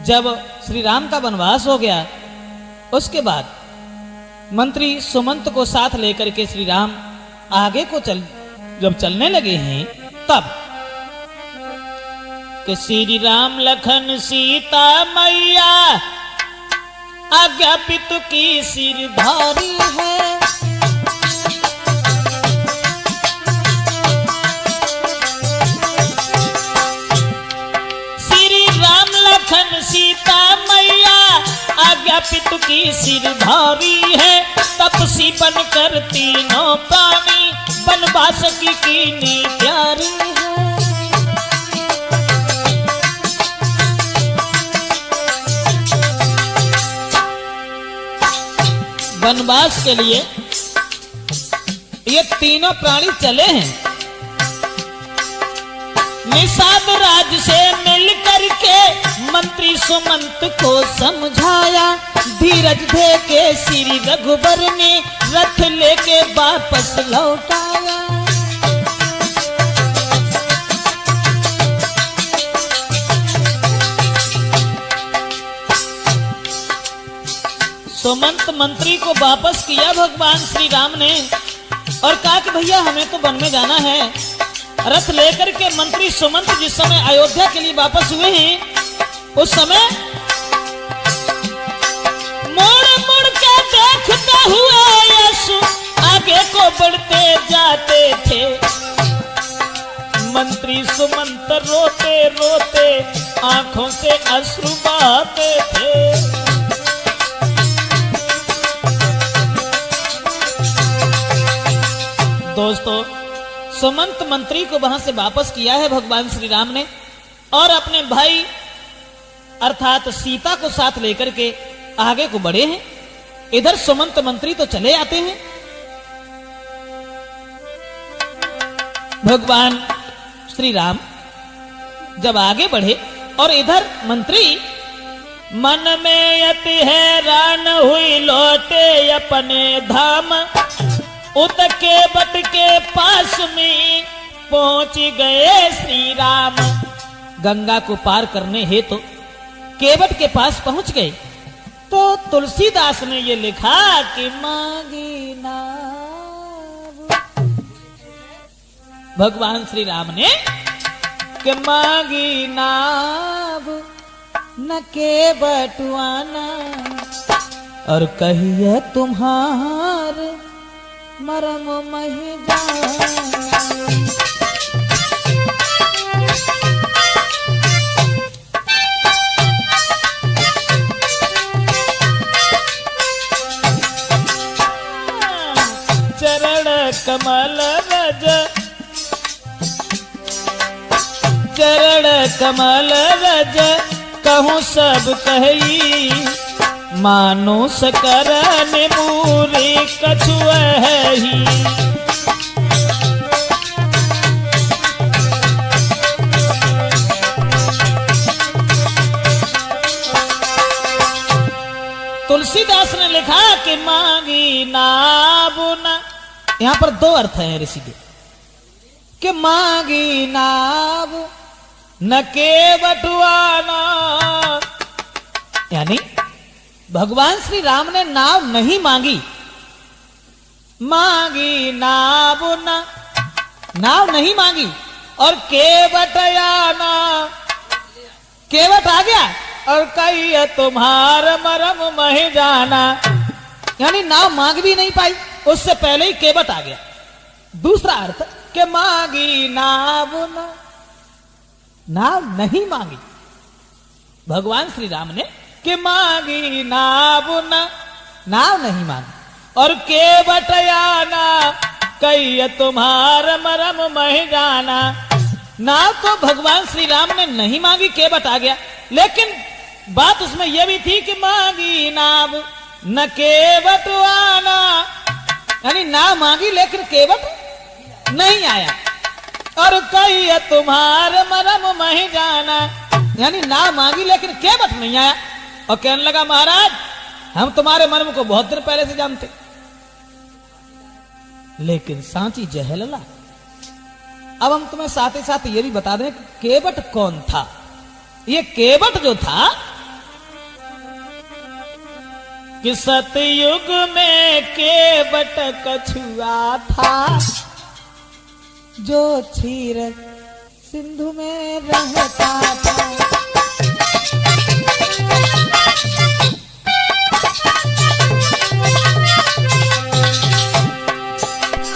जब श्री राम का वनवास हो गया, उसके बाद मंत्री सुमंत को साथ लेकर के श्री राम आगे को जब चलने लगे हैं, तब कि श्री राम लखन सीता मैया आज्ञा पितु की सिरधारी है। सीता मैया आज्ञा पितु की सिरधारी है। तपसी बनकर तीनों प्राणी बनवास की कीनी प्यारी है। वनवास के लिए ये तीनों प्राणी चले हैं। निषाद राज से मिल करके मंत्री सुमंत को समझाया। धीरज दे के श्री रघुबर ने रथ लेके वापस लौटाया। सुमंत मंत्री को वापस किया भगवान श्री राम ने और कहा कि भैया हमें तो वन में जाना है। रथ लेकर के मंत्री सुमंत जिस समय अयोध्या के लिए वापस हुए हैं, उस समय मुड़ मुड़ के देखते हुए यीशु आगे को बढ़ते जाते थे। मंत्री सुमंत रोते रोते आंखों से अश्रु बहाते थे। दोस्तों, सुमंत मंत्री को वहां से वापस किया है भगवान श्री राम ने और अपने भाई अर्थात सीता को साथ लेकर के आगे को बढ़े हैं। इधर सुमंत मंत्री तो चले आते हैं। भगवान श्री राम जब आगे बढ़े और इधर मंत्री मन में अति हैरान हुई लौटे अपने धाम। उतके बट के पास में पहुंच गए श्री राम। गंगा को पार करने हेतु तो केवट के पास पहुंच गए तो तुलसीदास ने ये लिखा कि मांगी नाव। भगवान श्री राम ने कि मांगी नाव न केवट आना और कहिए तुम्हार मरम मही चरण कमल रज चरण कमल रज कहूँ सब कही। मानुष करन मूरी कछुआ है ही। तुलसीदास ने लिखा कि मांगी नाबुना। यहां पर दो अर्थ हैं ऋषि के कि मांगी नाब न के बटुआना, यानी भगवान श्री राम ने नाव नहीं मांगी। मांगी नाव न, नाव नहीं मांगी और केवट आना, केवट आ गया और कही तुम्हार मरम मह जाना, यानी नाव मांग भी नहीं पाई, उससे पहले ही केवट आ गया। दूसरा अर्थ कि मांगी नाव न, नाव नहीं मांगी भगवान श्री राम ने कि मांगी नाव न, नाव नहीं मांगी और केवट आना कही तुम्हार मरम मह जाना। नाव तो भगवान श्री राम ने नहीं मांगी, केवट आ गया, लेकिन बात उसमें यह भी थी कि मांगी नाव न केवट आना, यानी नाव मांगी लेकिन केवट नहीं आया। और कही तुम्हार मरम मह जाना, यानी नाव मांगी लेकिन केवट नहीं आया। और कहने लगा महाराज हम तुम्हारे मर्म को बहुत दिन पहले से जानते, लेकिन सांची जहलला। अब हम तुम्हें साथ ही साथ ये भी बता दें कि केवट कौन था। ये केवट जो था कि सतयुग में केवट कछुआ था, जो क्षीर सिंधु में रहता था।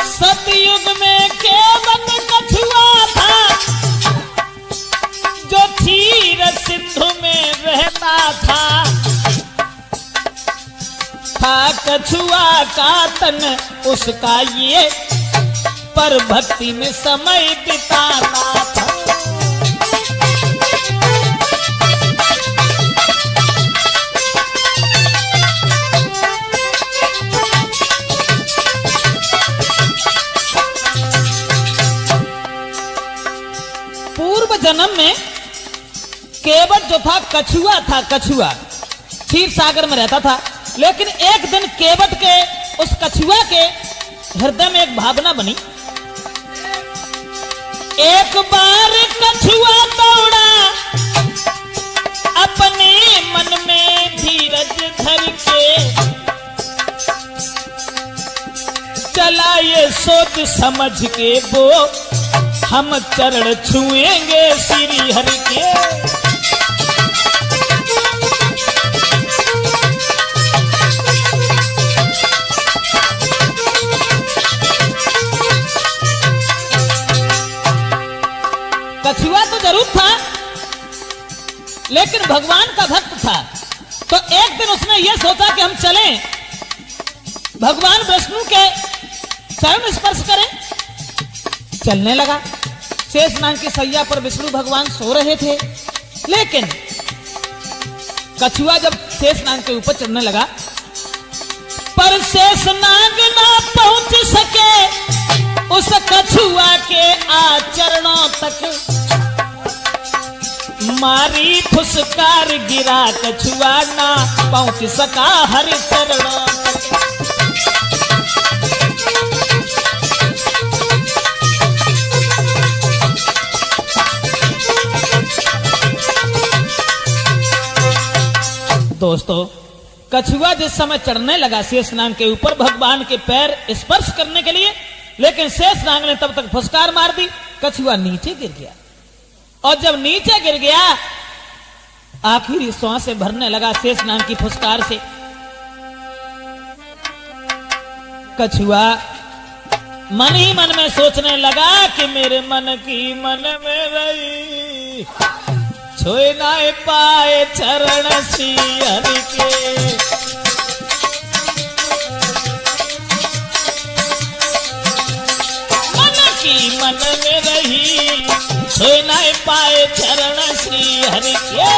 सतयुग में केवट कछुआ था, जो क्षीर सिंधु में रहता था। कछुआ का तन उसका ये, पर भक्ति में समय बिताता था। पूर्व जन्म में केवट जो था कछुआ था, कछुआ क्षीर सागर में रहता था। लेकिन एक दिन केवट के उस कछुआ के हृदय में एक भावना बनी। एक बार कछुआ दौड़ा अपने मन में धीरज धर के, चला ये सोच समझ के वो हम चरण छुएंगे श्री हरि के। कछुआ तो जरूर था, लेकिन भगवान का भक्त था। तो एक दिन उसने यह सोचा कि हम चलें, भगवान विष्णु के चरण स्पर्श करें। चलने लगा। शेषनाग की सैया पर विष्णु भगवान सो रहे थे, लेकिन कछुआ जब शेषनाग के ऊपर चढ़ने लगा, पर शेषनाग ना पहुंच सके उस कछुआ के आचरणों तक। मारी फुसकार गिरा कछुआ ना पहुंच सका हरि चरणों तक। दोस्तों, कछुआ जिस समय चढ़ने लगा शेषनाग के ऊपर भगवान के पैर स्पर्श करने के लिए, लेकिन शेषनाग ने तब तक फुसकार मार दी। कछुआ नीचे गिर गया, और जब नीचे गिर गया आखिरी सांसें भरने लगा शेषनाग की फुसकार से। कछुआ मन ही मन में सोचने लगा कि मेरे मन की मन में रही, छोए ना पाए चरण श्री हरि के। मन की मन में रही, छोए ना पाए चरण श्री हरि के।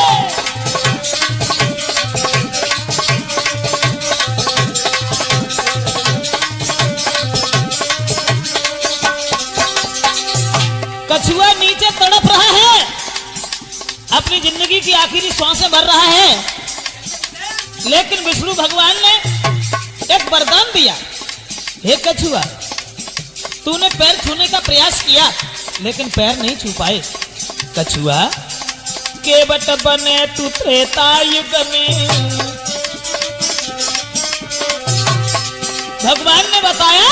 कछुआ नीचे तड़प रहा है, अपनी जिंदगी की आखिरी सांसें भर रहा है, लेकिन विष्णु भगवान ने एक वरदान दिया। हे कछुआ, तूने पैर छूने का प्रयास किया, लेकिन पैर नहीं छू पाए। कछुआ, केवट बने तू त्रेता युग में। भगवान ने बताया,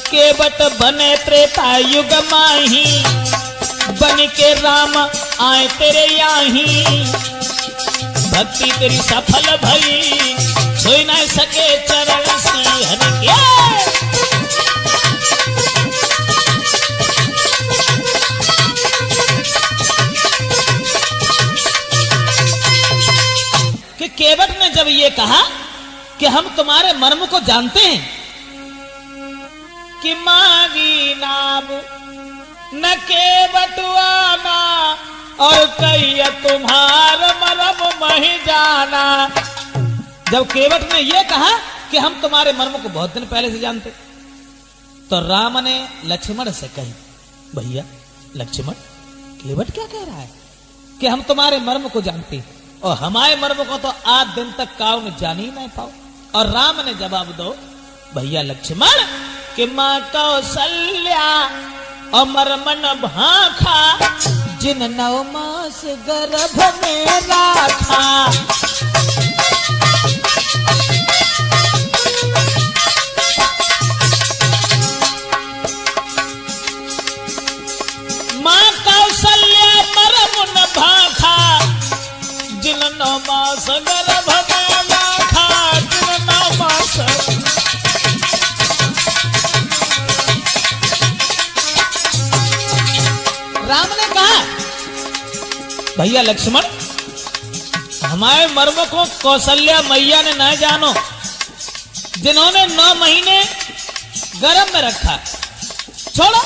केवट बने त्रेता युग माही, बन के राम आए तेरे याही। भक्ति तेरी सफल भई, छुई न सके चरण श्री हरि के। कि केवट ने जब ये कहा कि हम तुम्हारे मर्म को जानते हैं, कि मांगी नाम न केवटुआना, और कहिए तुम्हार मर्म मही जाना। जब केवट ने यह कहा कि हम तुम्हारे मर्म को बहुत दिन पहले से जानते, तो राम ने लक्ष्मण से कही, भैया लक्ष्मण, केवट क्या कह रहा है कि हम तुम्हारे मर्म को जानते, और हमारे मर्म को तो आज दिन तक काऊ ने जान ही नहीं पाओ। और राम ने जवाब दो, भैया लक्ष्मण, कि माँ कौशल्या अमर मन भाखा, जिन 9 मास गर्भ में राखा। मास गर्भ में था कितना मास। राम ने कहा भैया लक्ष्मण, हमारे मर्म को कौशल्या मैया ने न जानो, जिन्होंने 9 महीने गर्भ में रखा। छोड़ो,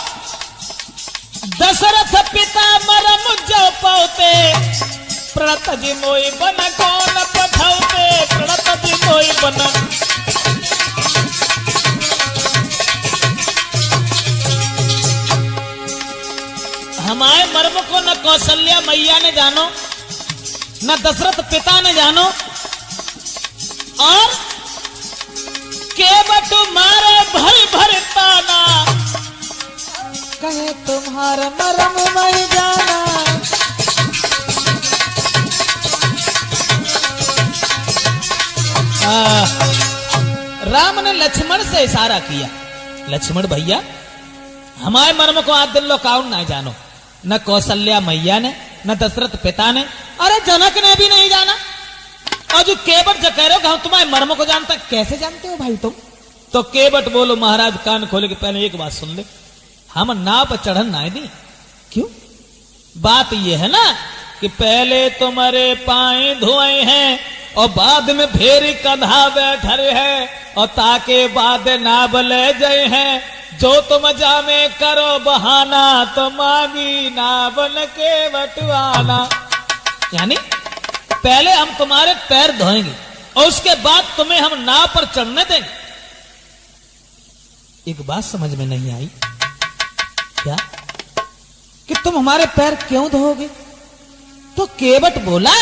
दशरथ पिता मरम जो पाते, प्रणत जी मोई बन कौन पठाते, प्रणत जी मोई बन। हमारे मर्म को न कौशल्या मैया ने जानो, न दशरथ पिता ने जानो, और केवट मारे भर भर ताना, कहे तुम्हारा मरम मैं जाना। राम ने लक्ष्मण से इशारा किया, लक्ष्मण भैया हमारे मर्म को आज दिन लो काउन ना जानो, न कौशल्या मैया ने, न दशरथ पिता ने, अरे जनक ने भी नहीं जाना। और जो केवट जो कह रहे हो कि हम तुम्हारे मर्म को जानता, कैसे जानते हो भाई तुम? तो केवट बोलो महाराज कान खोले के पहले एक बात सुन ले, हम नाव पर चढ़न ना दी। क्यों? बात यह है ना कि पहले तुम्हारे पाए धोए हैं और बाद में फेर कंधा बैठे है, और ताके बाद नाव ले जाए हैं। जो तुम जामे करो बहाना, तो मांगी नावन के बटवाना। यानी पहले हम तुम्हारे पैर धोएंगे और उसके बाद तुम्हें हम नाव पर चढ़ने देंगे। एक बात समझ में नहीं आई क्या कि तुम हमारे पैर क्यों धोगे? तो केवट बोला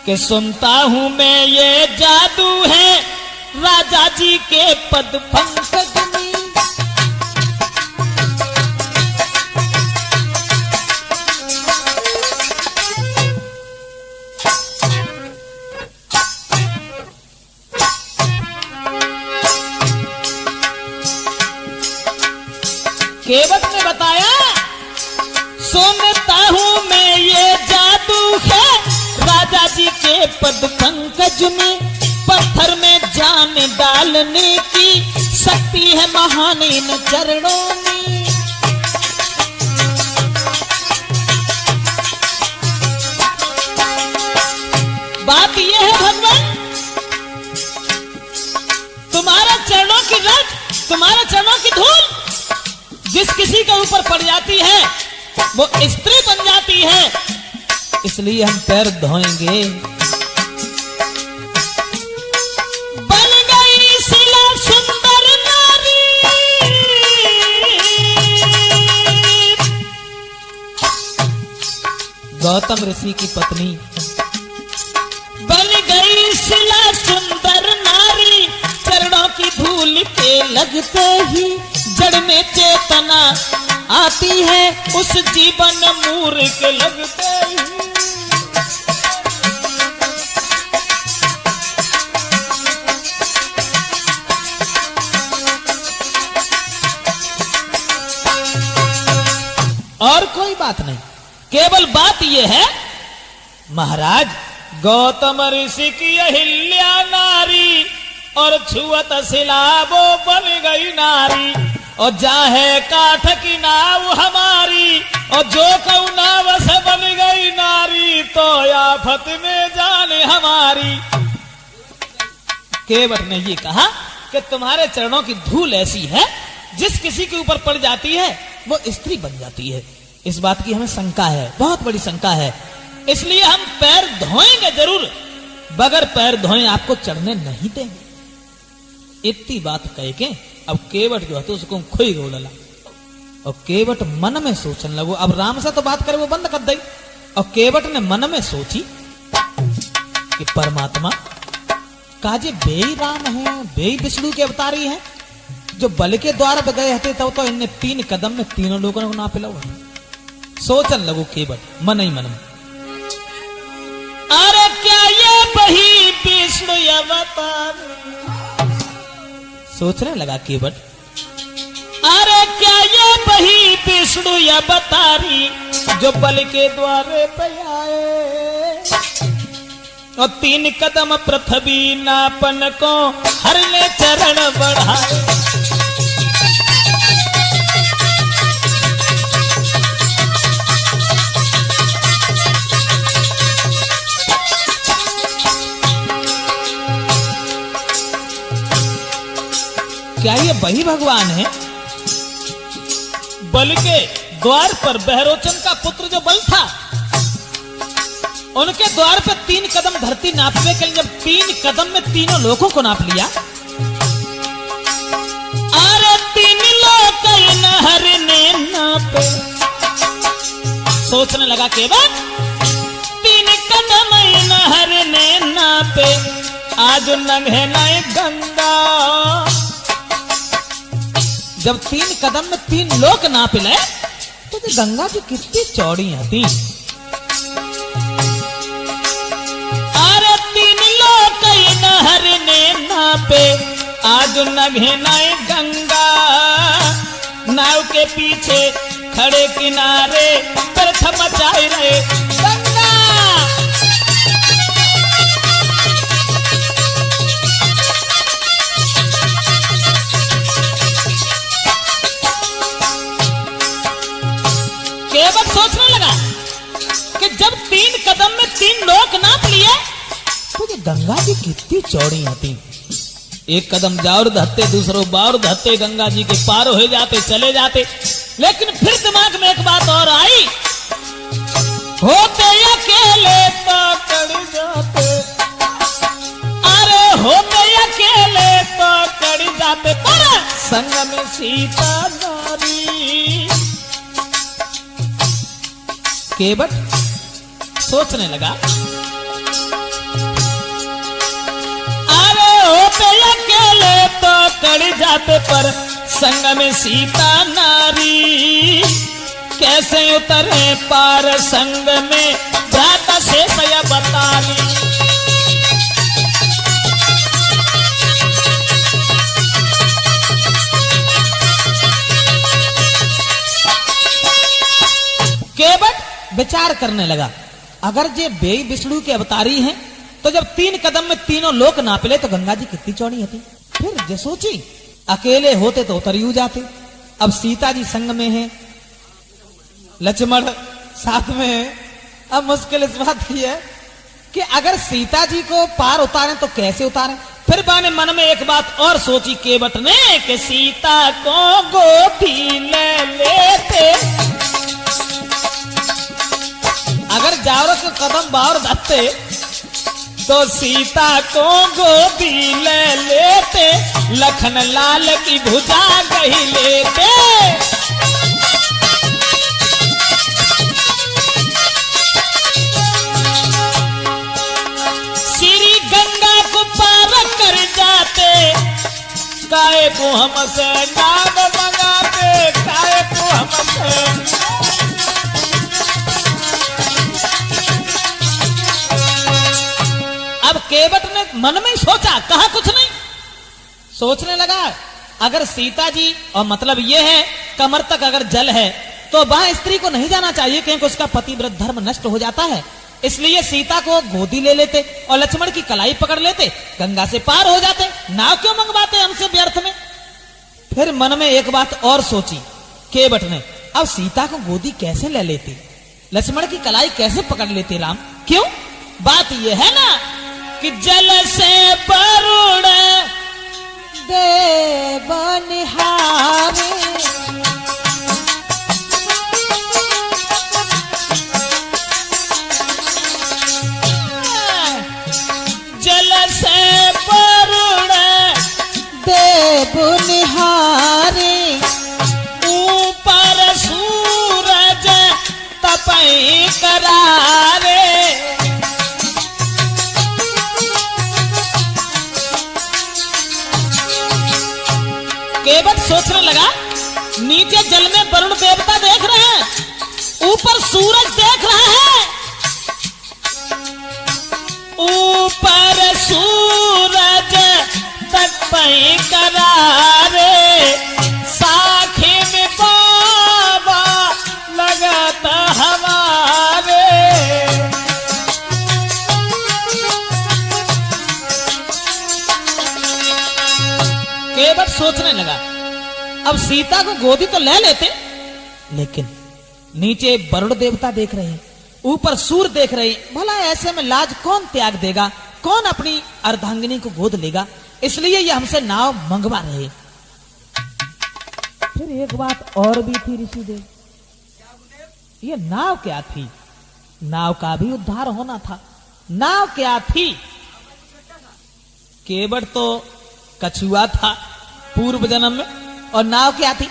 कि सुनता हूं मैं ये जादू है राजा जी के पद पंकज में। केवट ने बताया सुनता हूं मैं ये जादू है राजा जी के पद पंकज में। पत्थर में जान डालने की शक्ति है महान इन चरणों में। बात यह है भगवान, तुम्हारे चरणों की रज, तुम्हारे चरणों की धूल जिस किसी के ऊपर पड़ जाती है वो स्त्री बन जाती है, इसलिए हम पैर धोएंगे। बन गई शिला सुंदर नारी, गौतम ऋषि की पत्नी बन गई शिला सुंदर नारी। चरणों की धूल के लगते ही जड़ में चेतना आती है, उस जीवन मूर्ख के लगते ही। और कोई बात नहीं, केवल बात यह है महाराज गौतम ऋषि की अहिल्या नारी और छुअत शिला वो बन गई नारी। और जाहे काठ की नाव हमारी और जो कऊ नाव से बन गई नारी, तो आफत में जाने हमारी। केवट ने ये कहा कि तुम्हारे चरणों की धूल ऐसी है जिस किसी के ऊपर पड़ जाती है वो स्त्री बन जाती है। इस बात की हमें शंका है, बहुत बड़ी शंका है, इसलिए हम पैर धोएंगे जरूर, बगैर पैर धोए आपको चढ़ने नहीं देंगे। इतनी बात कह के अब केवट जो है तो उसको खोई गोला, और केवट मन में सोचने लगो। अब राम से तो बात करे वो बंद कर दी, और केवट ने मन में सोची कि परमात्मा काजे बेई राम है, बेई विष्णु के अवतारी हैं, जो बल के द्वार पे गए हते तो इनने 3 कदम में तीनों लोगों को ना पिलाओ। सोचन लगो केवट मन ही मन में, अरे क्या ये बही विष्णु अवतार। सोचने लगा केवट, अरे क्या ये बही विष्णु अवतारी जो बल के द्वारे पे आए। और 3 कदम पृथ्वी नापन को हर ले चरण बढ़ाए। क्या ये वही भगवान है? बलि के द्वार पर बहरोचन का पुत्र जो बल था, उनके द्वार पर 3 कदम धरती नापने के लिए जब 3 कदम में तीनों लोगों को नाप लिया, अरे 3 लोग नहर ने नापे। सोचने लगा केवल 3 कदम नहर ने नापे, आज नंगे नए गंगा। जब 3 कदम में 3 लोग नाप ले तो गंगा जी कितनी चौड़ी थी। अरे 3 लोग नहर ने नापे, आज नघे नए गंगा। नाव के पीछे खड़े किनारे प्रथम मचाए रहे गंगा। केवट सोचने लगा कि जब 3 कदम में 3 लोग नाप लिए तो ये गंगा जी कितनी चौड़ी होती। एक कदम जाओ धत्ते, दूसरों बार धत्ते, गंगा जी के पार हो जाते, चले जाते। लेकिन फिर दिमाग में एक बात और आई, होते अकेले तो कड़ जाते, अरे होते अकेले तो कड़ जाते, पर संग में सीता नारी। केवट सोचने लगा, अरे होते अकेले तो कड़ जाते, पर संग में सीता नारी। कैसे उतरे पार संग में भ्राता शेष या बताली। केवट विचार करने लगा, अगर जे बेई विष्णु के अवतारी हैं तो जब 3 कदम में तीनों लोक नाप ले तो गंगा जी कितनी चौड़ी होती। फिर जे सोची अकेले होते तो उतरियू जाते, अब सीता जी संग में है, लक्ष्मण साथ में है। अब मुश्किल इस बात की है कि अगर सीता जी को पार उतारें तो कैसे उतारें। फिर बाने मन में एक बात और सोची केवट ने कि सीता को गोदी ले लेते, अगर जावरों के कदम बाहर धत्ते तो सीता को गोदी ले लेते, लखन लाल की भुजा गही लेते। श्री गंगा को पार कर जाते, काहे को हमसे नाम मंगाते, काहे को हमसे। अब केवट ने मन में ही सोचा, कहा कुछ नहीं, सोचने लगा अगर सीता जी, और मतलब यह है कमर तक अगर जल है तो वह स्त्री को नहीं जाना चाहिए क्योंकि उसका पतिव्रत धर्म नष्ट हो जाता है। इसलिए सीता को गोदी ले लेते और लक्ष्मण की कलाई पकड़ लेते, गंगा से पार हो जाते। नाव क्यों मंगवाते हमसे व्यर्थ में। फिर मन में एक बात और सोची केवट ने, अब सीता को गोदी कैसे ले लेते, लक्ष्मण की कलाई कैसे पकड़ लेते राम। क्यों, बात यह है ना कि जल से वरुण देव निहारे, जल से वरुण देव निहारे, ऊपर सूरज तपई करारे। केवट सोचने लगा, नीचे जल में वरुण देवता देख रहे हैं, ऊपर सूरज देख रहा है, ऊपर सूरज तपई करारे, साखी में बाबा लगता हमारे। अब सीता को गोदी तो ले लेते, लेकिन नीचे वरुण देवता देख रहे हैं, ऊपर सूर्य देख रहे हैं, भला ऐसे में लाज कौन त्याग देगा, कौन अपनी अर्धांगिनी को गोद लेगा, इसलिए ये हमसे नाव मंगवा रहे। फिर एक बात और भी थी ऋषिदेव, ये नाव क्या थी? नाव का भी उद्धार होना था। नाव क्या थी? केवट तो कछुआ था पूर्व जन्म में, और नाव क्या थी?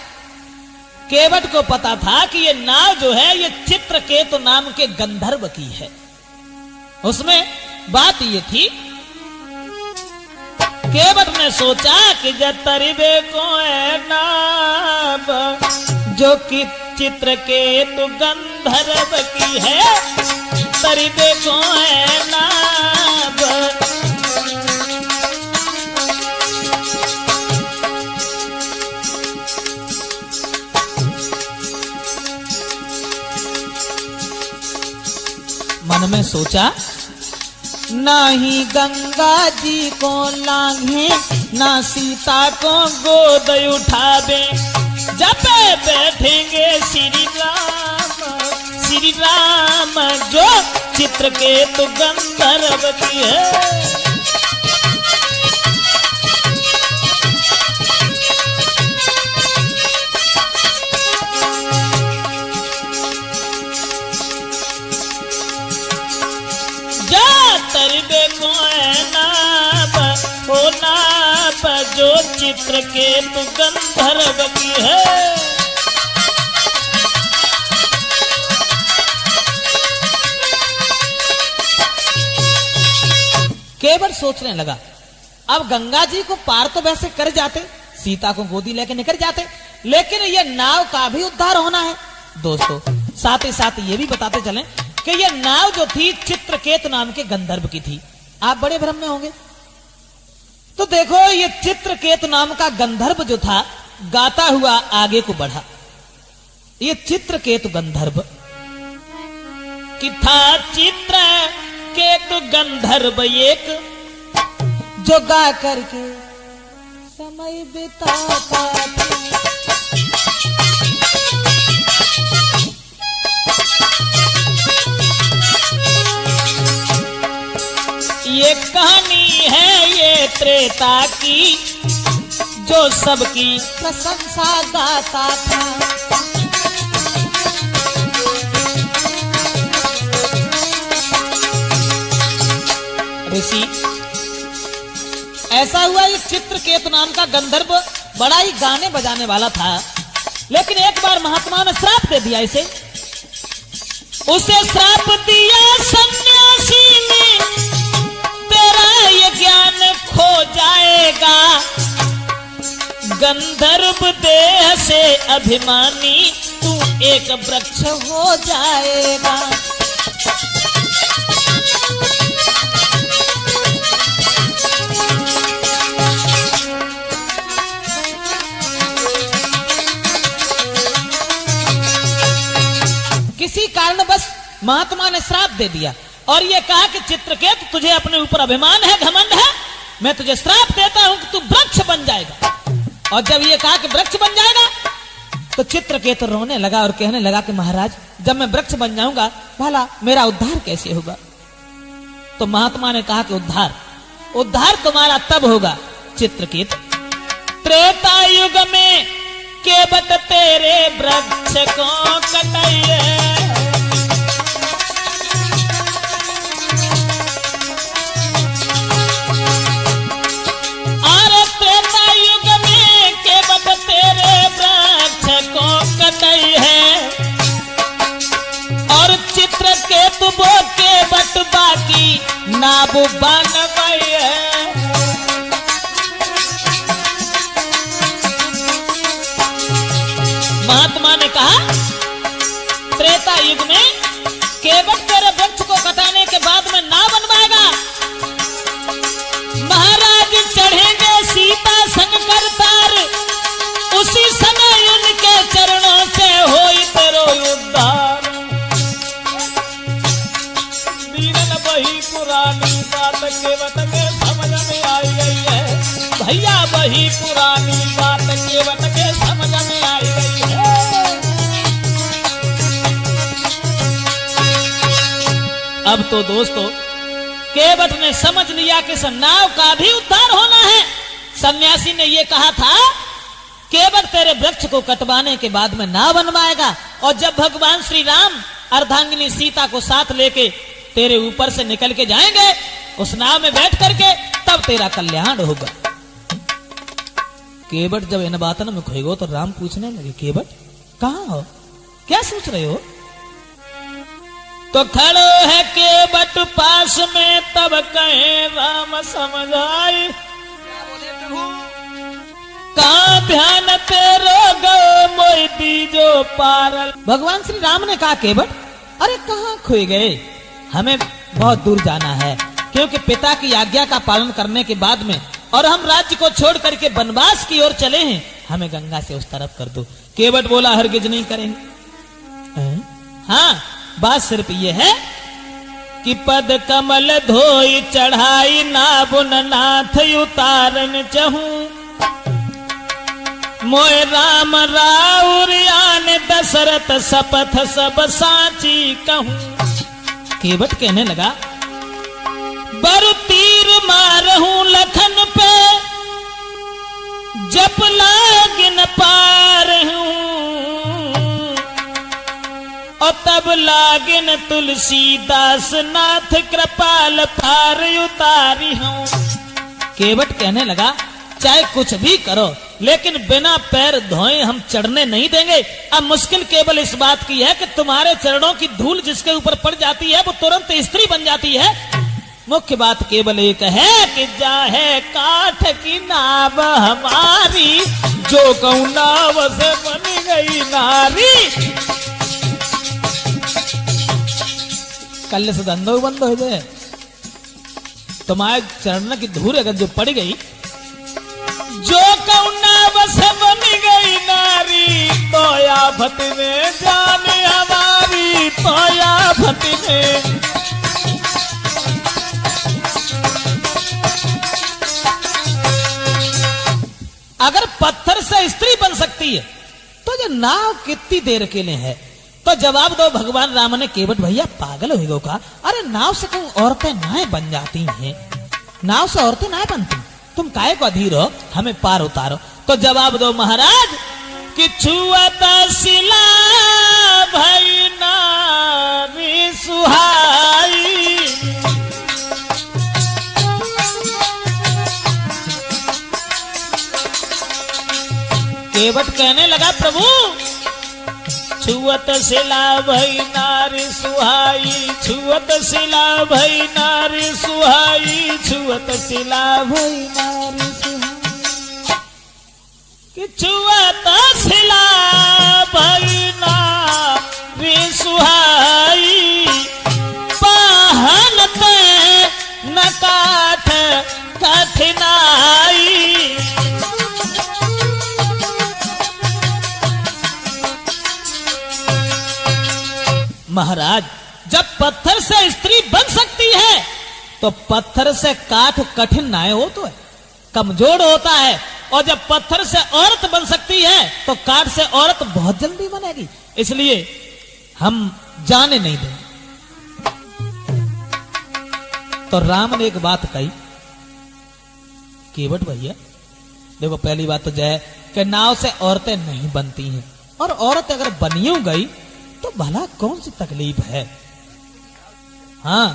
केवट को पता था कि ये नाव जो है ये चित्रकेतु नाम के गंधर्व की है। उसमें बात ये थी, केवट ने सोचा कि जतरिबे को है नाव जो कि चित्रकेतु गंधर्व की है, तरिबे को है नाव। मन में सोचा, ना ही गंगा जी को लांघे, ना सीता को गोद उठावे, जब बैठेंगे श्री राम जो चित्रकेतु गंधर्व की है। तरिबे को नाप हो नाप जो चित्रकेतु गंधर्व की है। केवट सोचने लगा, अब गंगा जी को पार तो वैसे कर जाते, सीता को गोदी लेके निकल जाते, लेकिन ये नाव का भी उद्धार होना है। दोस्तों साथ ही साथ ये भी बताते चलें कि ये नाव जो थी चित्रकेतु नाम के गंधर्व की थी। आप बड़े भ्रम में होंगे, तो देखो ये चित्रकेतु नाम का गंधर्व जो था गाता हुआ आगे को बढ़ा। ये चित्रकेतु गंधर्व कि था चित्रकेतु गंधर्व एक जो गा करके समय बिताता था। ये कहानी है ये त्रेता की जो सबकी प्रशंसा गाता था। ऋषि ऐसा हुआ, ये चित्रकेतु नाम का गंधर्व बड़ा ही गाने बजाने वाला था, लेकिन एक बार महात्मा ने श्राप दे दिया इसे। उसे श्राप दिया सन्यासी ने, तेरा ये ज्ञान खो जाएगा, गंधर्व देह से अभिमानी तू एक वृक्ष हो जाएगा। किसी कारणवश महात्मा ने श्राप दे दिया और ये कहा कि चित्रकेतु तुझे अपने ऊपर अभिमान है, घमंड है, मैं तुझे श्राप देता हूं कि तू वृक्ष बन जाएगा। और जब ये कहा कि वृक्ष बन जाएगा तो चित्रकेतु रोने लगा और कहने लगा कि महाराज जब मैं वृक्ष बन जाऊंगा भला मेरा उद्धार कैसे होगा। तो महात्मा ने कहा कि उद्धार तुम्हारा तब होगा चित्रकेतु, त्रेता युग में केवट तेरे वृक्ष को कटाइए। और चित्रकेतु वो केवट बाकी नाव बनवाई है। महात्मा ने कहा त्रेता युग में केवट तेरे वृक्ष को कटाने के बाद में नाव बनवाएगा। महाराज चढ़ेंगे सीता संग कर तार, उसी समय उनके चरणों से होई तेरो उद्धार। बीरन वही पुरानी बात केवट के समझ में आई गई है, भैया वही पुरानी बात केवट के समझ अब तो दोस्तों केवट ने समझ लिया कि इस नाव का भी उद्धार होना है। सन्यासी ने यह कहा था केवट तेरे वृक्ष को कटवाने के बाद में नाव बनवाएगा, और जब भगवान श्री राम अर्धांगिनी सीता को साथ लेके तेरे ऊपर से निकल के जाएंगे उस नाव में बैठ करके, तब तेरा कल्याण होगा। केवट जब इन बातों में खोएगो तो राम पूछने लगे, केवट कहां हो, क्या सोच रहे हो? तो खड़ो है केवट पास में, तब कहे राम समझ आई, कहां ध्यान तेरो गो मोई दीजो पारल। भगवान श्री राम ने कहा, केवट अरे कहां खोए गए, हमें बहुत दूर जाना है, क्योंकि पिता की आज्ञा का पालन करने के बाद में और हम राज्य को छोड़ करके वनवास की ओर चले हैं, हमें गंगा से उस तरफ कर दो। केवट बोला, हरगिज नहीं करेंगे। हाँ, बात सिर्फ ये है कि पद कमल धोई चढ़ाई, नाबुन नाथ उतारन चहूं, मोय राम राउर आन दशरथ शपथ सब साची कहूं। केवट कहने लगा, बर तीर मारहूं लखन पे, जप लागिन पार हूं, और तब लागिन तुलसीदास नाथ कृपाल पार उतारी हूं। केवट कहने लगा, चाहे कुछ भी करो लेकिन बिना पैर धोए हम चढ़ने नहीं देंगे। अब मुश्किल केवल इस बात की है कि तुम्हारे चरणों की धूल जिसके ऊपर पड़ जाती है वो तुरंत स्त्री बन जाती है। मुख्य बात केवल एक है कि जाहे काठ की नाव हमारी, जो कहूं नाव से बन गई नारी। कल से धंधो बंद हो जाए, तुम्हारे चरण की धूल अगर जो पड़ गई, जो कहूं नाव से बन गई नारी, तो आफत में जान हमारी, तो आफत में। अगर पत्थर से स्त्री बन सकती है तो जो नाव कितनी देर के लिए है? तो जवाब दो भगवान राम ने, केवट भैया पागल हो गए का? अरे नाव से कहूं औरतें नाए बन जाती हैं, नाव से औरतें नाए बनती, तुम काहे को अधीर हो, हमें पार उतारो। तो जवाब दो महाराज कि छुअत सिला भई नारी सुहाई, केवट कहने लगा, प्रभु छुअत सिला भई नारी सुहाई, छुअत सिला भई नारी सुहाई, छुअत सिला भई नारी सुहाई, कि छुअत सिला भई नारी सुहाई, पहनते न काठ कठिनाई। महाराज जब पत्थर से स्त्री बन सकती है तो पत्थर से काठ कठिन ना हो तो है, कमजोर होता है, और जब पत्थर से औरत बन सकती है तो काठ से औरत बहुत जल्दी बनेगी, इसलिए हम जाने नहीं देंगे। तो राम ने एक बात कही, केवट भैया देखो पहली बात तो जय कि नाव से औरतें नहीं बनती हैं, और औरत अगर बनियों गई तो भला कौन सी तकलीफ है। हाँ,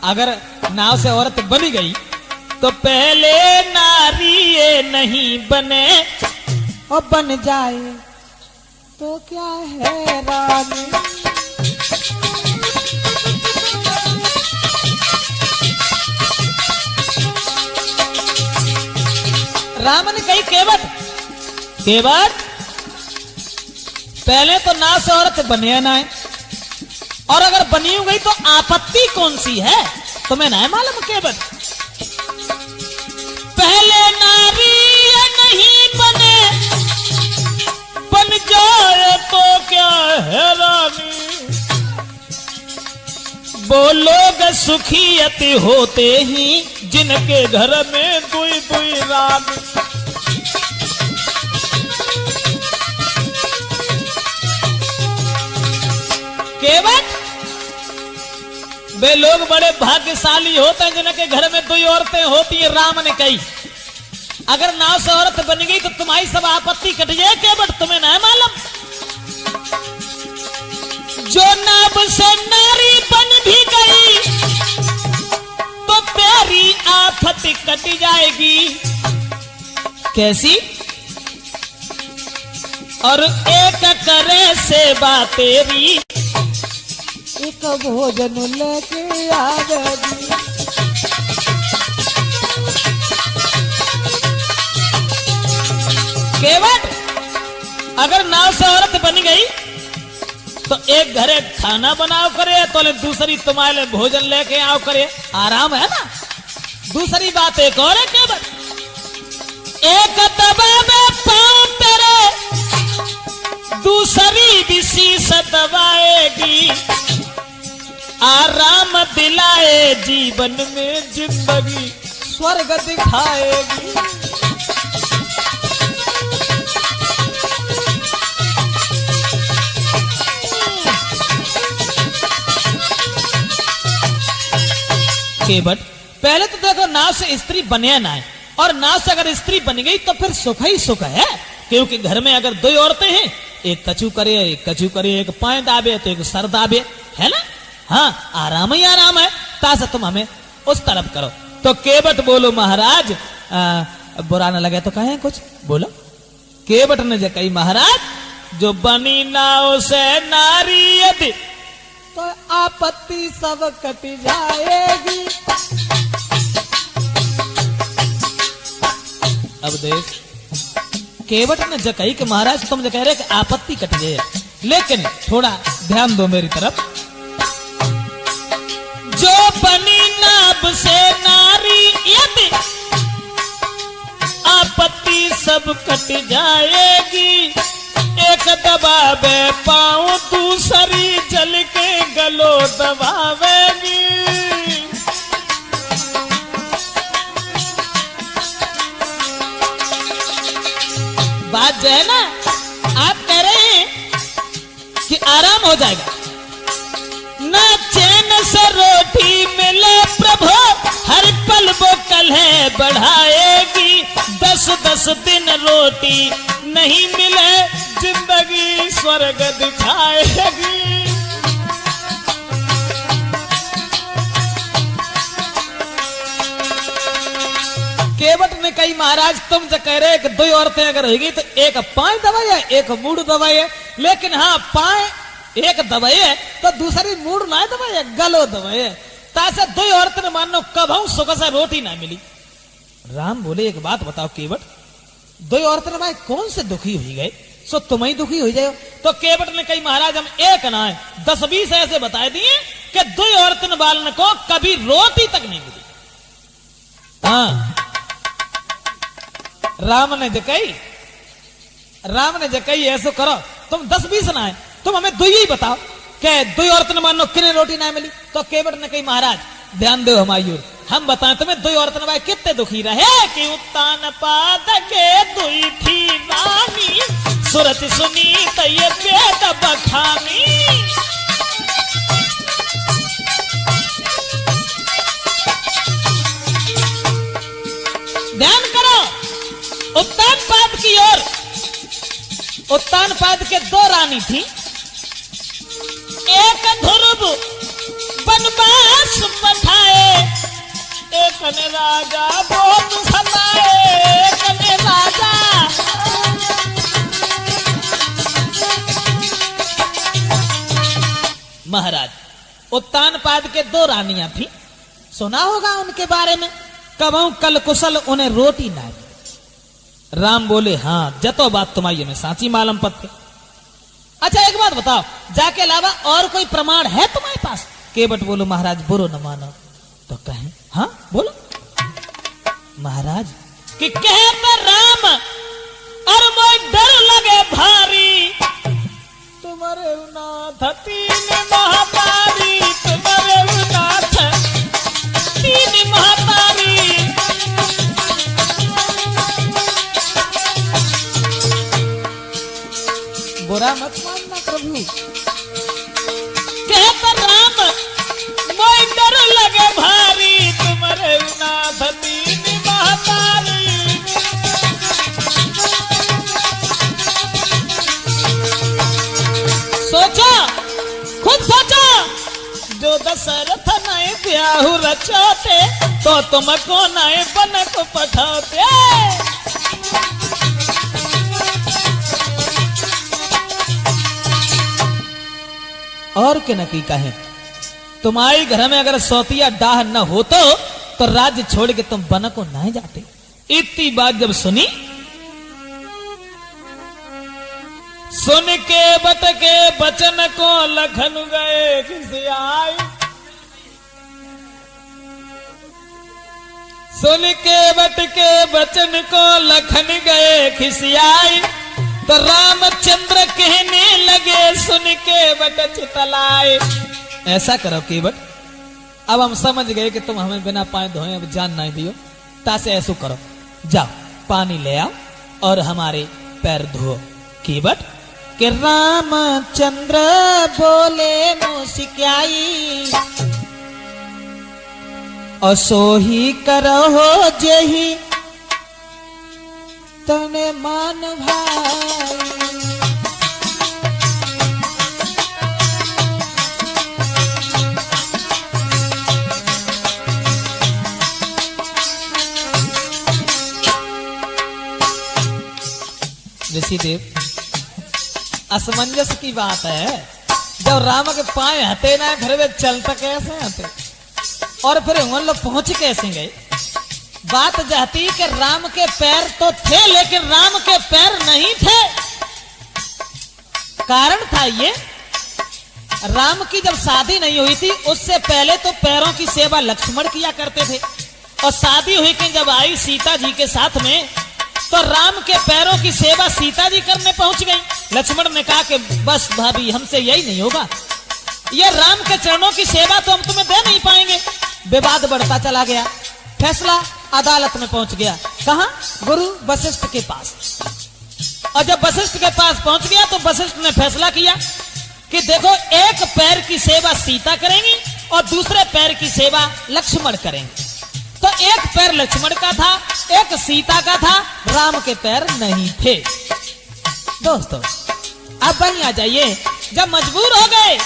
अगर नाव से औरत बनी गई तो पहले नारी ये नहीं बने, और बन जाए तो क्या है रानी। राम ने कही, केवट केवट पहले तो नाव से औरत बने ना है, और अगर बनी गई तो आपत्ति कौन सी है, तुम्हें ना है मालूम केवट? पहले नारी नहीं बने, बन जाए तो क्या है रानी। वो लोग सुखी अति होते ही जिनके घर में दुई दुई रानी। केवट वे लोग बड़े भाग्यशाली होते हैं जिनके घर में 2 औरतें होती है। राम ने कही अगर नाव से औरत बन गई तो तुम्हारी सब आपत्ति कट जाए क्या, बट तुम्हें ना मालूम जो नाव से नारी बन भी गई तो तेरी आफत कट जाएगी। कैसी? और एक करे सेवा तेरी, एक भोजन लेके आवेगी। केवट अगर नाव से औरत बन गई तो एक घरे खाना बनाओ करे तो दूसरी तुम्हारे लिए भोजन लेके आओ करे, आराम है ना। दूसरी बात एक और है केवट, एक दबा में पाँव तेरे दूसरी विशेष दबाएगी, आराम दिलाए जीवन में जिंदगी स्वर्ग दिखाएगी। केवट पहले तो देखो नाव से स्त्री बने ना है, और नाव से अगर स्त्री बन गई तो फिर सुख ही सुख है, क्योंकि घर में अगर 2 औरतें हैं, एक कछू करे एक पाए दाबे तो एक सर दाबे, है ना। हाँ आराम ही आराम है, तासा तुम हमें उस तरफ करो। तो केवट बोलो महाराज बुरा न लगे तो कहें कुछ बोलो। केवट ने जो कही महाराज जो बनी नाव से नारी यदि तो आपत्ति सब कट जाएगी। अब देख केवट ने जो कही कि महाराज तुम जो कह रहे कि आपत्ति कट जाए, लेकिन थोड़ा ध्यान दो मेरी तरफ। जो बनी नाव से नारी यदि आपत्ति सब कट जाएगी, एक दबावे पाँव दूसरी जल के गलो दबावेगी। बात जो है ना आप कह रहे हैं कि आराम हो जाएगा, ना चैन से रोटी मिले प्रभु हर पल वो कलह बढ़ाएगी, 10-10 दिन रोटी नहीं मिले जिंदगी स्वर्ग दिखाएगी। केवट ने कही महाराज तुम जो कह रहे कि 2 औरतें अगर होगी तो एक पाए दबाई है एक मूड दबाई है, लेकिन हाँ पाए एक दबाई है तो दूसरी मूड ना दबाई है, गलो दबाई है, तासे 2 औरतें मानो कब सुख से रोटी ना मिली। राम बोले एक बात बताओ केवट, 2 औरतें भाई कौन से दुखी हुई गए, सो तुम ही दुखी हो जाओ। तो केवट ने कही महाराज हम एक ना है 10-20 ऐसे बता दिए कि 2 औरतें बालन को कभी रोटी तक नहीं मिली। हाँ राम ने जकई ऐसे करो तुम 10-20 ना है, तुम हमें 2 ही बताओ कि 2 औरतें मानो किन्हें रोटी ना मिली। तो केवट ने कही महाराज ध्यान दो हमारी ओर, हम बताएं तुम्हें 2 औरतें भाई कितने दुखी रहे कि उत्तान पाद के 2 थी रानी, सुरत सुनी तय वेद बखानी। ध्यान करो उत्तान पाद की ओर, उत्तान पाद के 2 रानी थी, एक ध्रुव बनवास पठाए, एक ने राजा बहुत सताए, एक ने राजा महाराज उत्तान पाद के 2 रानियां थी, सुना होगा उनके बारे में, कबहू कल कुशल उन्हें रोटी ना दी। राम बोले हाँ जतो बात तुम्हारी में साची मालूम पत्ते। अच्छा एक बात बताओ जाके अलावा और कोई प्रमाण है तुम्हारे पास? केवट बोलो महाराज बुरो न मानो। तो कहें हाँ बोलो महाराज कि कहते राम और मोय डर लगे भारी, तुम्हारे नाथ 3 महातारी, तुम्हारे नाथ 3 महातारी। बुरा मत मानना प्रभु, कहता राम मोय जो दशरथ नए ब्याहु रचोते, तो तुमको नए बन को पठाते। और के न की कहे, तुम्हारी घर में अगर सौतिया डाह न हो तो राज्य छोड़ के तुम बन को नहीं जाते। इतनी बात जब सुनी, सुन के बट के बचन को लखन गए खिसियाई। सुन के बट के बचन को लखन गए खिसियाई। तो रामचंद्र कहने लगे सुन के बट चितलाए। ऐसा करो केवट, अब हम समझ गए कि तुम हमें बिना पाए धोए अब जान नहीं दियो, तासे ऐसा करो, जाओ पानी ले आओ और हमारे पैर धो। केवट कि रामचंद्र बोले मुस्काई, और सोही करहो जेही तने मान भाई। ऋषिदेव, असमंजस की बात है, जब राम के पाए हते ना घर में चलता कैसे हते, और फिर हम लोग पहुंच कैसे गए। बात जाती कि राम के पैर तो थे लेकिन राम के पैर नहीं थे। कारण था ये, राम की जब शादी नहीं हुई थी उससे पहले तो पैरों की सेवा लक्ष्मण किया करते थे, और शादी हुई कि जब आई सीता जी के साथ में तो राम के पैरों की सेवा सीता जी करने पहुंच गई। लक्ष्मण ने कहा कि बस भाभी हमसे यही नहीं होगा, ये राम के चरणों की सेवा तो हम तुम्हें दे नहीं पाएंगे। विवाद बढ़ता चला गया, फैसला अदालत में पहुंच गया। कहां? गुरु वशिष्ठ के पास। और जब वशिष्ठ के पास पहुंच गया तो वशिष्ठ ने फैसला किया कि देखो, एक पैर की सेवा सीता करेंगी और दूसरे पैर की सेवा लक्ष्मण करेंगे। तो एक पैर लक्ष्मण का था, एक सीता का था, राम के पैर नहीं थे। दोस्तों अब वहीं आ जाइए, जब मजबूर हो गए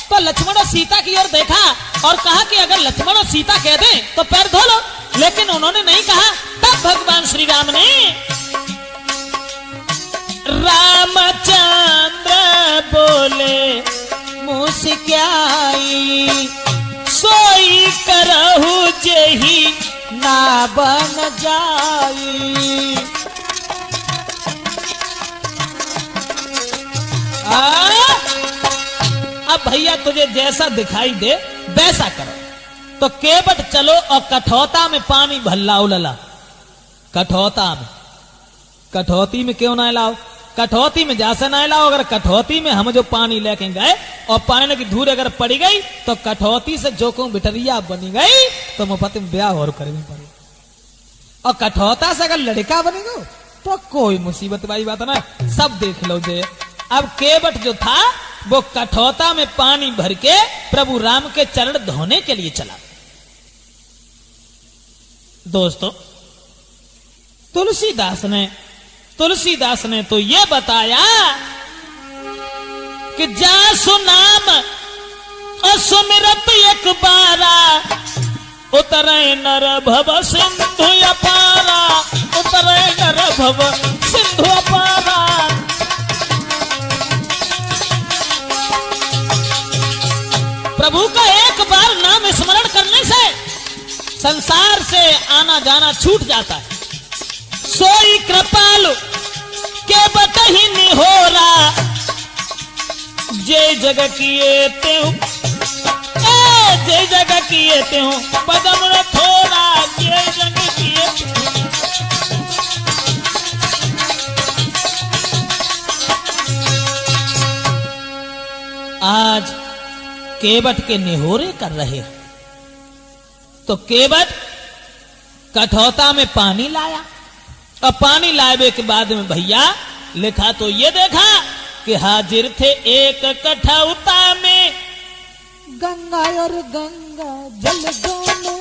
तो लक्ष्मण और सीता की ओर देखा और कहा कि अगर लक्ष्मण और सीता कह दें तो पैर धो लो, लेकिन उन्होंने नहीं कहा। तब भगवान श्री राम ने रामचंद्र बोले मुस्काई, सोई करहु जेही ना बन जाई। अब भैया तुझे जैसा दिखाई दे वैसा करो। तो केवट चलो और कठौता में पानी भल्लाओ लला। कठौता में, कठौती में क्यों ना लाओ? कठौती में जैसे ना लाओ। अगर कठौती में हम जो पानी लेके गए और पानी की धूल अगर पड़ी गई तो कठौती से जो को बिटरिया बनी गई तो मुफ्त में ब्याह और करनी पड़ी। और कठौता से अगर लड़का बनेगा तो कोई मुसीबत वाली बात ना, सब देख लो जे। अब केवट जो था वो कठौता में पानी भर के प्रभु राम के चरण धोने के लिए चला। दोस्तों तुलसीदास ने तो ये बताया कि जासु नाम असुमिरत एक बारा, उतरे नर भव सिंधु अपारा, उतरे नर भव सिंधु अपारा। प्रभु का एक बार नाम स्मरण करने से संसार से आना जाना छूट जाता है। सोई कृपालु के बतही निहोरा, जय जग किए त्यों, जय जग किए त्यों पदम थोड़ा, जय जग किए। आज केवट के निहोरे कर रहे तो केवट कठौता में पानी लाया, और पानी लाए के बाद में भैया लिखा तो ये देखा कि हाजिर थे एक कठौता में गंगा और गंगा जल दोनों।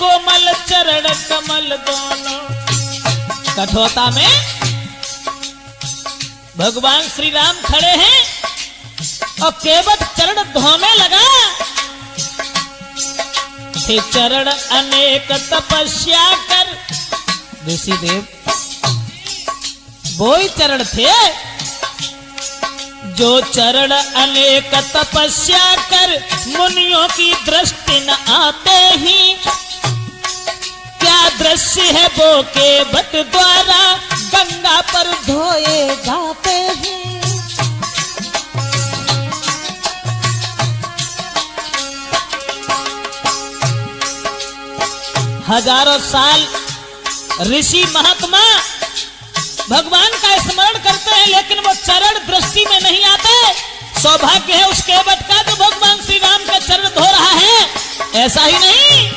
कोमल चरण कमल दोनों। कठोता में भगवान श्री राम खड़े हैं और केवट चरण धोने लगा। थे चरण अनेक तपस्या कर, ऋषिदेव वो ही चरण थे जो चरण अनेक तपस्या कर मुनियों की दृष्टि न आते ही। क्या दृश्य है वो केवट द्वारा गंगा पर धोए जाते ही। हजारों साल ऋषि महात्मा भगवान का स्मरण करते हैं, लेकिन वो चरण दृष्टि में नहीं आते। सौभाग्य है उस केवट का जो भगवान श्री राम का चरण धो रहा है। ऐसा ही नहीं,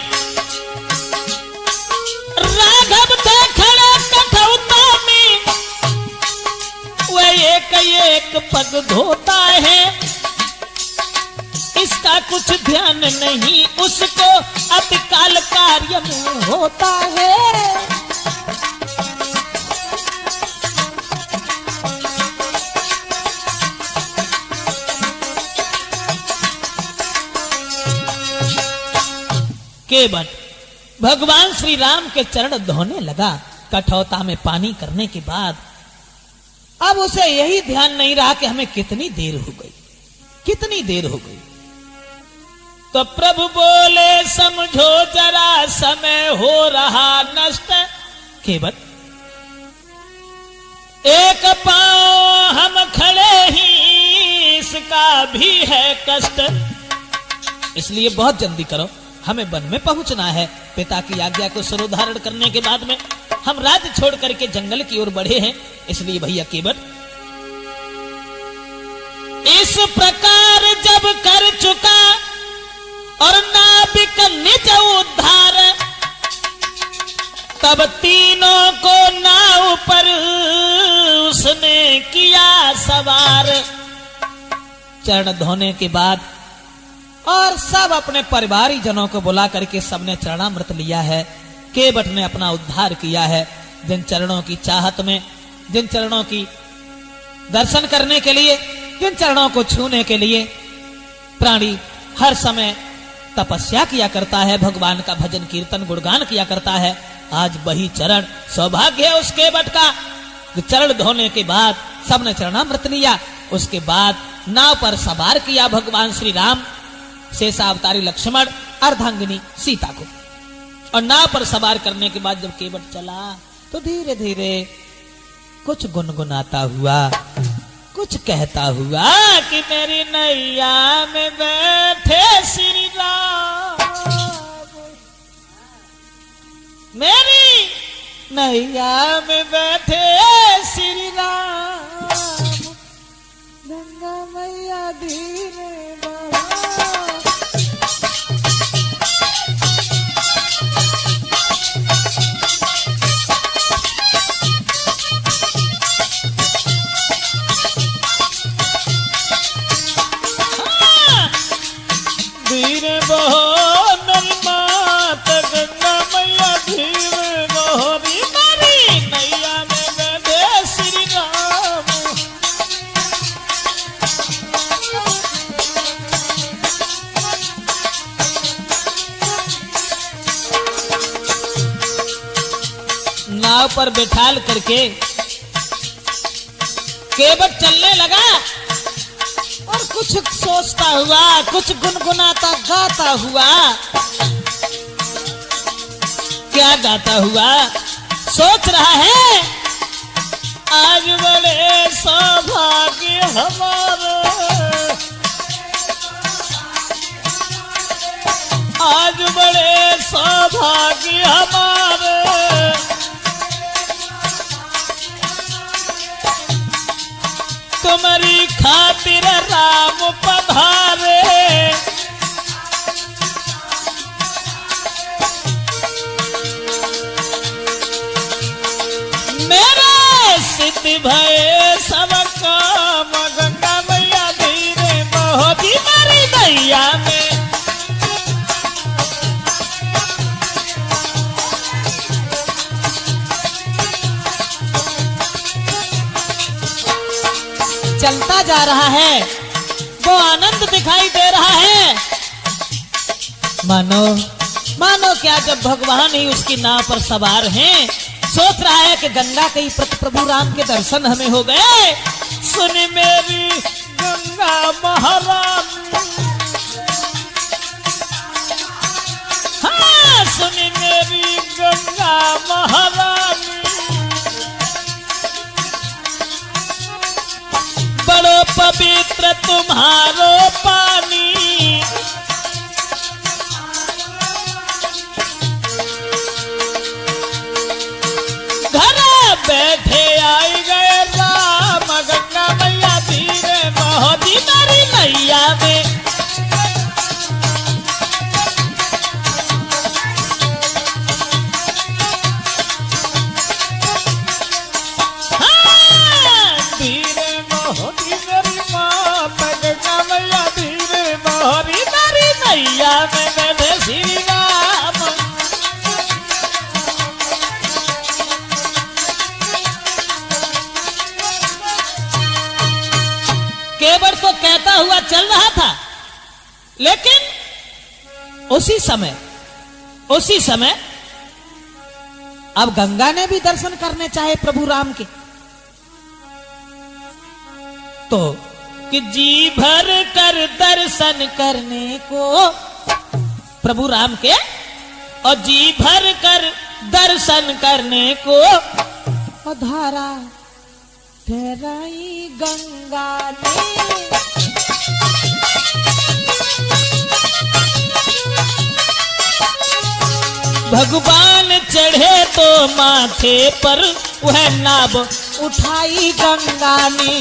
राघव थे खड़े कठौता में, वह एक एक पग धोता है। इसका कुछ ध्यान नहीं उसको, अतिकाल कार्य में होता है। केवट भगवान श्री राम के चरण धोने लगा। कठौता में पानी करने के बाद अब उसे यही ध्यान नहीं रहा कि हमें कितनी देर हो गई, कितनी देर हो गई। तो प्रभु बोले समझो जरा समय हो रहा नष्ट। केवट एक पांव हम खड़े ही इसका भी है कष्ट, इसलिए बहुत जल्दी करो, हमें वन में पहुंचना है। पिता की आज्ञा को सरोधारण करने के बाद में हम राज्य छोड़ करके जंगल की ओर बढ़े हैं, इसलिए भैया केवट इस प्रकार जब कर चुका और नाविक निज उद्धार, तब तीनों को नाव पर उसने किया सवार। चरण धोने के बाद और सब अपने परिवारी जनों को बुला करके सबने चरणामृत लिया है। केवट ने अपना उद्धार किया है। जिन चरणों की चाहत में, जिन चरणों की दर्शन करने के लिए, जिन चरणों को छूने के लिए प्राणी हर समय तपस्या किया करता है, भगवान का भजन कीर्तन गुणगान किया करता है, आज वही चरण सौभाग्य है उस केवट का। चरण धोने के बाद सबने चरणामृत लिया, उसके बाद नाव पर सवार किया भगवान श्री राम, शेषावतारी लक्ष्मण, अर्धांगिनी सीता को। और नाव पर सवार करने के बाद जब केवट चला तो धीरे धीरे कुछ गुनगुनाता हुआ, कुछ कहता हुआ कि मेरी नैया में बैठे श्री राम, मेरी नैया में बैठे श्री राम, गंगा मैया धीरे धीरे बहो मेरी मात, गंगा मैया धीरे बहो री, मेरी नैया में बैठे श्री राम। नाव पर बैठाल करके केवट चलने लगा और कुछ सोचता हुआ, कुछ गुनगुनाता गाता हुआ। क्या गाता हुआ? सोच रहा है आज बड़े सौभाग्य हमारे, आज बड़े सौभाग्य हमारे, तुम्हारी खातिर राम पधारे। मेरे सिद्ध भय सब काम, गंगा मैया धीरे बहो दी, मेरी नैया में जा रहा है, वो आनंद दिखाई दे रहा है। मानो मानो क्या जब भगवान ही उसकी नाव पर सवार हैं, सोच रहा है कि गंगा के ही प्रभु राम के दर्शन हमें हो गए। सुन मेरी गंगा महारानी, हाँ सुन मेरी गंगा महारानी, बड़ो पवित्र तुम्हारो पानी। बैठे आई गए राम, गंगा मैया धीरे मोहती मेरी नैया में। हाँ, धीरे मोहती मेरी मात, गंगा मैया धीरे मोहती मेरी नैया में बैठे श्री राम। केवट तो कहता हुआ चल रहा था, लेकिन उसी समय अब गंगा ने भी दर्शन करने चाहे प्रभु राम के, तो कि जी भर कर दर्शन करने को प्रभु राम के, और जी भर कर दर्शन करने को धारा ठहराई गंगा ने। भगवान चढ़े तो माथे पर वह नाव उठाई गंगा ने।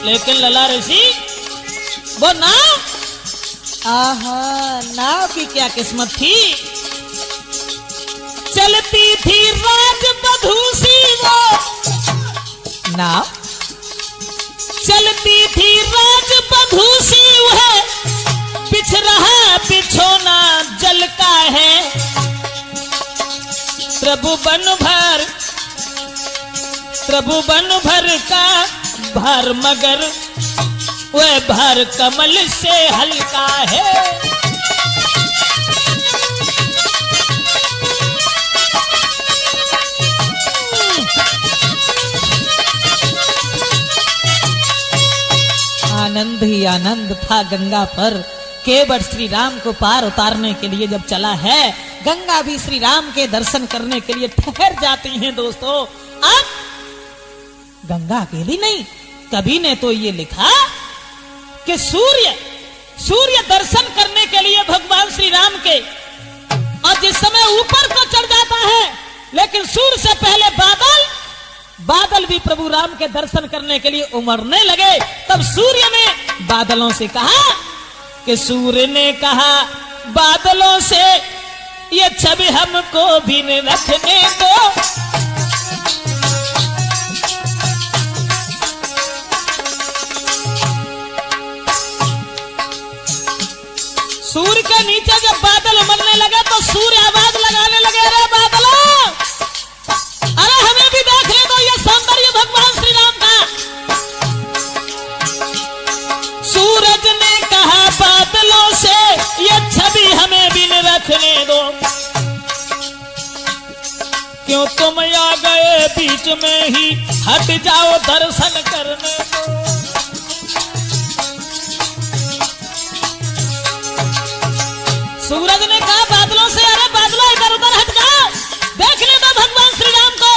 लेकिन लला ऋषि वो नाव, आहा नाव की क्या किस्मत थी। चलती थी राजबधू सी वो नाव, चलती थी राजबधू सी वह, बिछ रहा बिछोना जल का है। प्रभु बन भर का भार, मगर वह भार कमल से हल्का है। आनंद ही आनंद था गंगा पर। केवट श्री राम को पार उतारने के लिए जब चला है, गंगा भी श्री राम के दर्शन करने के लिए ठहर जाती हैं। दोस्तों, अब गंगा अकेली नहीं, कवि ने तो ये लिखा कि सूर्य दर्शन करने के लिए भगवान श्री राम के, और जिस समय ऊपर को चढ़ जाता है, लेकिन सूर्य से पहले बादल भी प्रभु राम के दर्शन करने के लिए उमड़ने लगे। तब सूर्य ने बादलों से कहा कि सूर्य ने कहा बादलों से, ये छवि हमको भी न रखने दो। सूर्य के नीचे जब बादल उमड़ने लगे तो सूर्य आवाज लगाने लगे, अरे बादलों, अरे हमें भी देख ले दो ये सौंदर्य भगवान श्री राम का। सूरज ने कहा बादलों से, ये छवि हमें भी न रखने दो। क्यों तुम आ गए बीच में ही, हट जाओ दर्शन करने दो। सूरज ने कहा बादलों से, अरे बादलों इधर उधर हट जाओ, देख ले दो भगवान श्री राम को।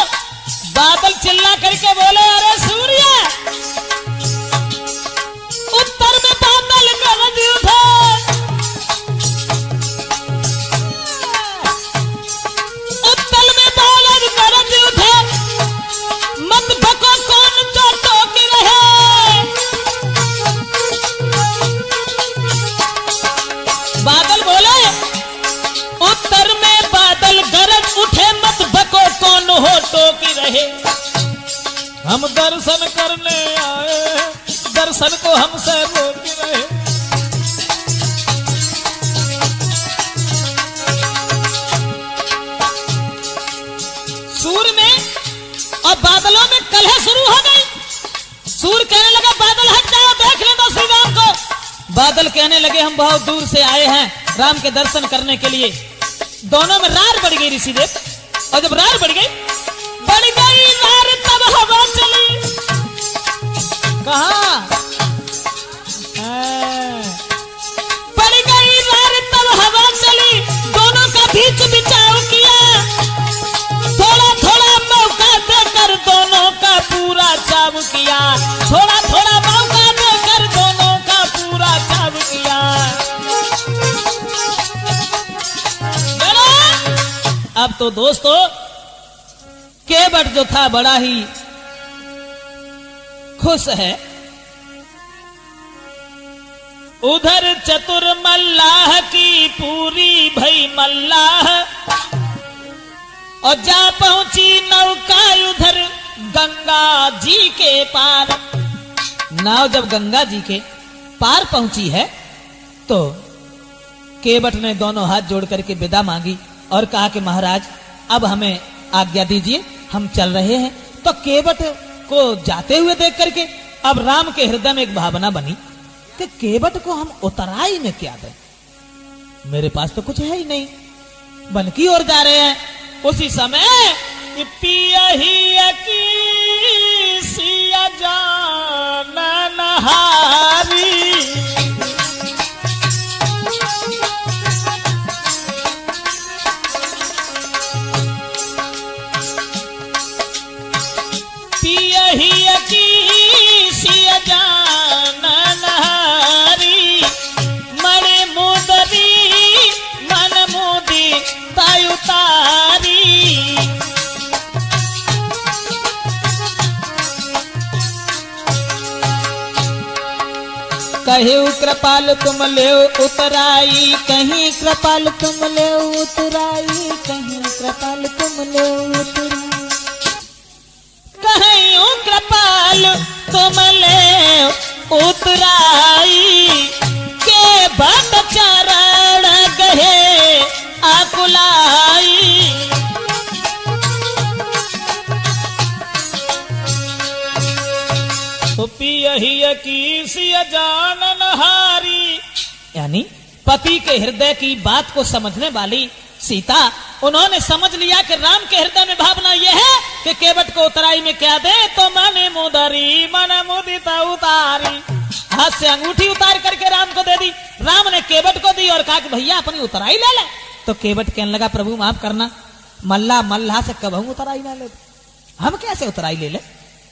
बादल चिल्ला करके बोले, अरे सूर्य, उत्तर में बादल गरज उठे, उत्तर में बादल गरज उठे, मत भको कौन चोटों की रहे। बादल बोले, उत्तर में बादल गरज उठे, मत बको कौन होठों की रहे। हम दर्शन करने आए, दर्शन को हमसे रोक रहे। सूर्य में और बादलों में कलह शुरू हो गई। सूर्य कहने लगा बादल हट जाओ, देख ले तो श्री राम को। बादल कहने लगे हम बहुत दूर से आए हैं राम के दर्शन करने के लिए। दोनों में रार बढ़ गई ऋषिदेव, और जब रार बढ़ गई रार तब हवा चली। कहा बढ़ गई रार तब हवा चली, दोनों का बीच बिचाव किया। थोड़ा थोड़ा मौका देकर दोनों का पूरा चाव किया। थोड़ा थोड़ा मौका देकर दोनों का पूरा चाव किया। अब तो दोस्तों केवट जो था बड़ा ही खुश है। उधर चतुर मल्लाह की पूरी भई मल्लाह, और जा पहुंची नौका उधर गंगा जी के पार। नाव जब गंगा जी के पार पहुंची है तो केवट ने दोनों हाथ जोड़ करके विदा मांगी और कहा कि महाराज अब हमें आज्ञा दीजिए, हम चल रहे हैं। तो केवट को जाते हुए देख करके अब राम के हृदय में एक भावना बनी कि केवट को हम उतराई में क्या दें, मेरे पास तो कुछ है ही नहीं। वन की ओर जा रहे हैं, उसी समय पिया ही की सिया जान नहारी। कहीं कृपाल तुम ले उतराई, कहीं कृपाल तुम ले उतराई, कहीं कृपाल तुम ले उतराई, कहीं कृपाल तुम ले उतराई। के बट चरण गहे आकुलाई। पियहिया की सिया जानन हारी, यानी पति के हृदय की बात को समझने वाली सीता, उन्होंने समझ लिया कि राम के हृदय में भावना यह है कि केवट को उतराई में क्या दे। तो माने मुदरी मन मुदिता उतारी, हाथ से अंगूठी उतार करके राम को दे दी। राम ने केवट को दी और कहा कि भैया अपनी उतराई ले ले। तो केवट कहने लगा प्रभु माफ करना, मल्ला मल्लाह से कब हम उतराई ना ले, हम कैसे उतराई ले ले।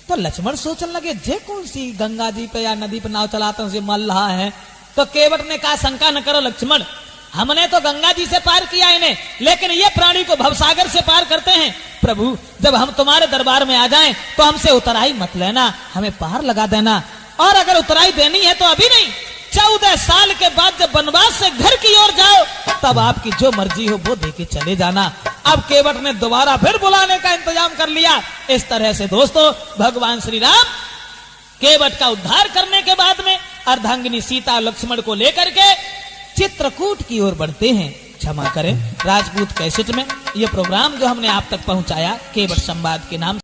तो लक्ष्मण सोचने लगे जे कौन सी गंगा जी पे या नदी पे नाव चलाते हैं मल्लाह है। तो केवट ने कहा शंका न करो लक्ष्मण, हमने तो गंगा जी से पार किया इन्हें, लेकिन ये प्राणी को भवसागर से पार करते हैं। प्रभु जब हम तुम्हारे दरबार में आ जाएं तो हमसे उतराई मत लेना, हमें पार लगा देना। और अगर उतराई देनी है तो अभी नहीं, 14 साल के बाद जब वनवास से घर की ओर जाओ तब आपकी जो मर्जी हो वो देके चले जाना। अब केवट ने दोबारा फिर बुलाने का इंतजाम कर लिया। इस तरह से दोस्तों भगवान श्री राम केवट का उद्धार करने के बाद में अर्धांगिनी सीता लक्ष्मण को लेकर के चित्रकूट की ओर बढ़ते हैं। क्षमा करें, राजपूत कैसेट में यह प्रोग्राम जो हमने आप तक पहुंचाया केवट संवाद के नाम